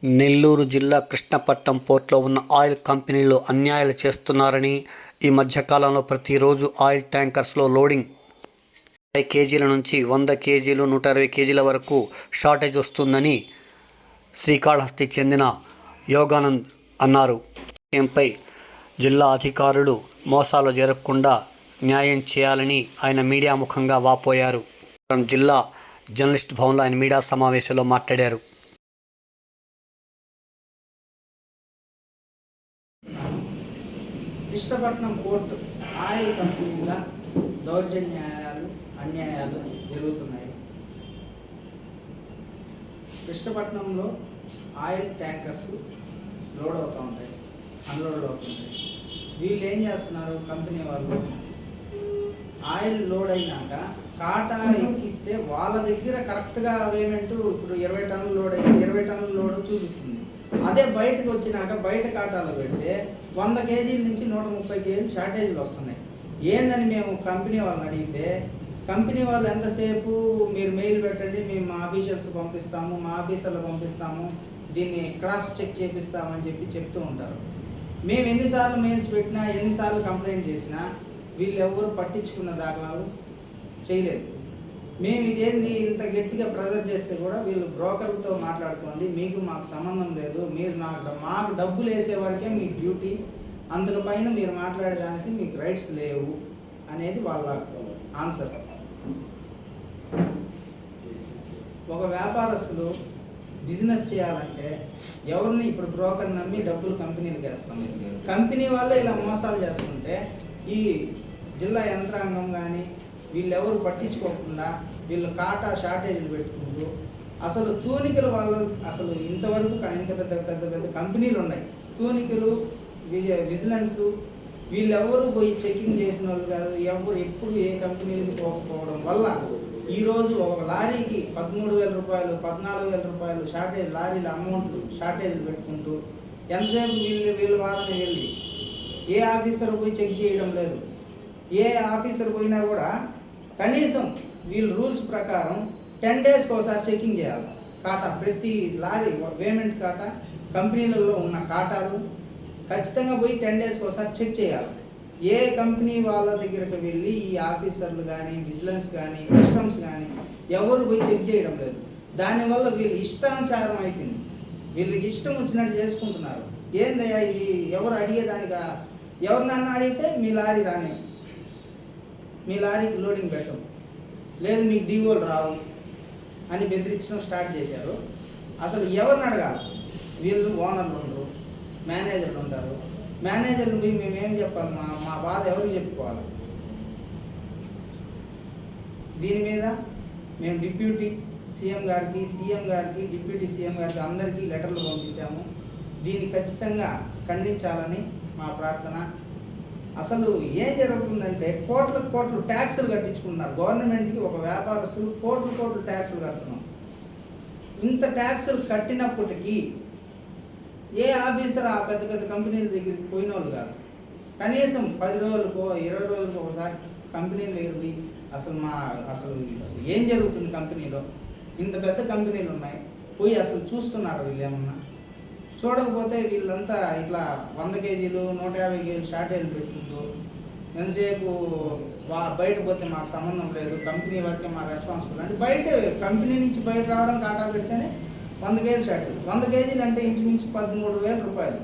నెల్లూరు జిల్లా కృష్ణపట్నం పోర్టులో ఉన్న ఆయిల్ కంపెనీలు అన్యాయాలు చేస్తున్నారని, ఈ మధ్యకాలంలో ప్రతిరోజు ఆయిల్ ట్యాంకర్స్లో లోడింగ్ 50 కేజీల నుంచి 100 కేజీలు 120 కేజీల వరకు షార్టేజ్ వస్తుందని శ్రీకాళహస్తి చెందిన యోగానంద్ అన్నారు. విషయంపై జిల్లా అధికారులు మోసాలు జరగకుండా న్యాయం చేయాలని ఆయన మీడియా ముఖంగా వాపోయారు. జిల్లా జర్నలిస్ట్ భవన్లో ఆయన మీడియా సమావేశంలో మాట్లాడారు. కృష్ణపట్నం పోర్టు ఆయిల్ కంపెనీల దౌర్జన్యాలు అన్యాయాలు జరుగుతున్నాయి. కృష్ణపట్నంలో ఆయిల్ ట్యాంకర్స్ లోడ్ అవుతూ ఉంటాయి, అన్లోడ్ అవుతుంటాయి. వీళ్ళు ఏం చేస్తున్నారు, కంపెనీ వాళ్ళు ఆయిల్ లోడ్ అయినాక కాటా ఎక్కిస్తే వాళ్ళ దగ్గర కరెక్ట్గా పేమెంట్ ఇప్పుడు 20 టన్నులు లోడ్ అయితే 20 టన్నుల లోడ్ చూపిస్తుంది. అదే బయటకు వచ్చినాక బయట కాటాలు పెడితే 100 కేజీల నుంచి 130 కేజీలు షార్టేజ్లు వస్తున్నాయి. ఏందని మేము కంపెనీ వాళ్ళని అడిగితే, కంపెనీ వాళ్ళు ఎంతసేపు మీరు మెయిల్ పెట్టండి, మేము మా ఆఫీషియల్స్ పంపిస్తాము, మా ఆఫీసర్లు పంపిస్తాము, దీన్ని క్రాస్ చెక్ చేపిస్తామని చెప్తూ ఉంటారు. మేము ఎన్నిసార్లు మెయిల్స్ పెట్టినా, ఎన్నిసార్లు కంప్లైంట్ చేసినా వీళ్ళు ఎవరు పట్టించుకున్న దాఖలాలు చేయలేదు. మేము ఇదేంది ఇంత గట్టిగా ప్రెజర్ చేస్తే కూడా వీళ్ళు బ్రోకర్లతో మాట్లాడుకోండి, మీకు మాకు సంబంధం లేదు, మీరు మాకు డబ్బులు వేసే వరకే మీ డ్యూటీ, అందుకపైన మీరు మాట్లాడేదానికి మీకు రైట్స్ లేవు అనేది వాళ్ళ ఆన్సర్. ఒక వ్యాపారస్తులు బిజినెస్ చేయాలంటే ఎవరిని ఇప్పుడు బ్రోకర్ నమ్మి డబ్బులు కంపెనీలకు వేస్తాం. కంపెనీ వాళ్ళే ఇలా మోసాలు చేస్తుంటే ఈ జిల్లా యంత్రాంగం కానీ వీళ్ళెవరు పట్టించుకోకుండా వీళ్ళు కాటా షార్టేజ్లు పెట్టుకుంటూ అసలు తూనికలు వాళ్ళు అసలు ఇంతవరకు ఇంత పెద్ద కంపెనీలు ఉన్నాయి, తూనికలు విజిలెన్స్ వీళ్ళెవరు పోయి చెకింగ్ చేసిన వాళ్ళు కాదు. ఎవరు ఎప్పుడు ఏ కంపెనీలకు పోకపోవడం వల్ల ఈరోజు ఒక లారీకి 13,000 రూపాయలు 14,000 రూపాయలు షార్టేజ్ లారీల అమౌంట్లు షార్టేజ్లు పెట్టుకుంటూ ఎంతసేపు వీళ్ళ వాదన వెళ్ళి ఏ ఆఫీసర్ పోయి చెక్ చేయడం లేదు. ఏ ఆఫీసర్ పోయినా కూడా కనీసం వీళ్ళు రూల్స్ ప్రకారం 10 డేస్కి ఒకసారి చెకింగ్ చేయాలి. కాటా ప్రతి లారీ పేమెంట్ కాటా కంపెనీలలో ఉన్న కాటాలు ఖచ్చితంగా పోయి 10 డేస్కి ఒకసారి చెక్ చేయాలి. ఏ కంపెనీ వాళ్ళ దగ్గరకు వెళ్ళి ఈ ఆఫీసర్లు కానీ విజిలెన్స్ కానీ కస్టమ్స్ కానీ ఎవరు పోయి చెక్ చేయడం లేదు. దానివల్ల వీళ్ళు ఇష్టానుసారం అయిపోయింది, వీళ్ళకి ఇష్టం వచ్చినట్టు చేసుకుంటున్నారు. ఏందయ్యా ఇది, ఎవరు అడిగేదానిగా, ఎవరినన్నా అడిగితే మీ లారీ రాని, మీ లారీకి లోడింగ్ పెట్టం లేదు, మీకు డీఓలు రావు అని బెదిరించడం స్టార్ట్ చేశారు. అసలు ఎవరిని అడగాలి, వీళ్ళు ఓనర్లు ఉండరు, మేనేజర్లు ఉంటారు. మేనేజర్లు పోయి మేమేం చెప్పాలి, మా బాధ ఎవరికి చెప్పుకోవాలి? దీని మీద మేము డిప్యూటీ సీఎం గారికి, డిప్యూటీ సీఎం గారికి అందరికీ లెటర్లు పంపించాము. దీన్ని ఖచ్చితంగా ఖండించాలని మా ప్రార్థన. అసలు ఏం జరుగుతుందంటే కోట్లు ట్యాక్సులు కట్టించుకుంటున్నారు గవర్నమెంట్కి. ఒక వ్యాపారస్తులు కోట్లు ట్యాక్సులు కడుతున్నాం. ఇంత ట్యాక్సులు కట్టినప్పటికీ ఏ ఆఫీసర్ ఆ పెద్ద కంపెనీల దగ్గరికి పోయిన వాళ్ళు కాదు. కనీసం 10 రోజులకో 20 రోజులకో ఒకసారి కంపెనీలు ఎగిరి అసలు ఏం జరుగుతుంది కంపెనీలో, ఇంత పెద్ద కంపెనీలు ఉన్నాయి, పోయి అసలు చూస్తున్నారు వీళ్ళు ఏమన్నా? చూడకపోతే వీళ్ళంతా ఇట్లా 100 కేజీలు 150 కేజీలు షార్టేజ్ పెట్టుకుంటూ ఎంతసేపు బయట పోతే మాకు సంబంధం లేదు, కంపెనీ వరకే మా రెస్పాన్సిబుల్ అంటే బయట కంపెనీ నుంచి బయట రావడం కాటా పెడితేనే 100 కేజీలు షార్టేజ్. 100 కేజీలు అంటే ఇంచుమించు 13,000 రూపాయలు.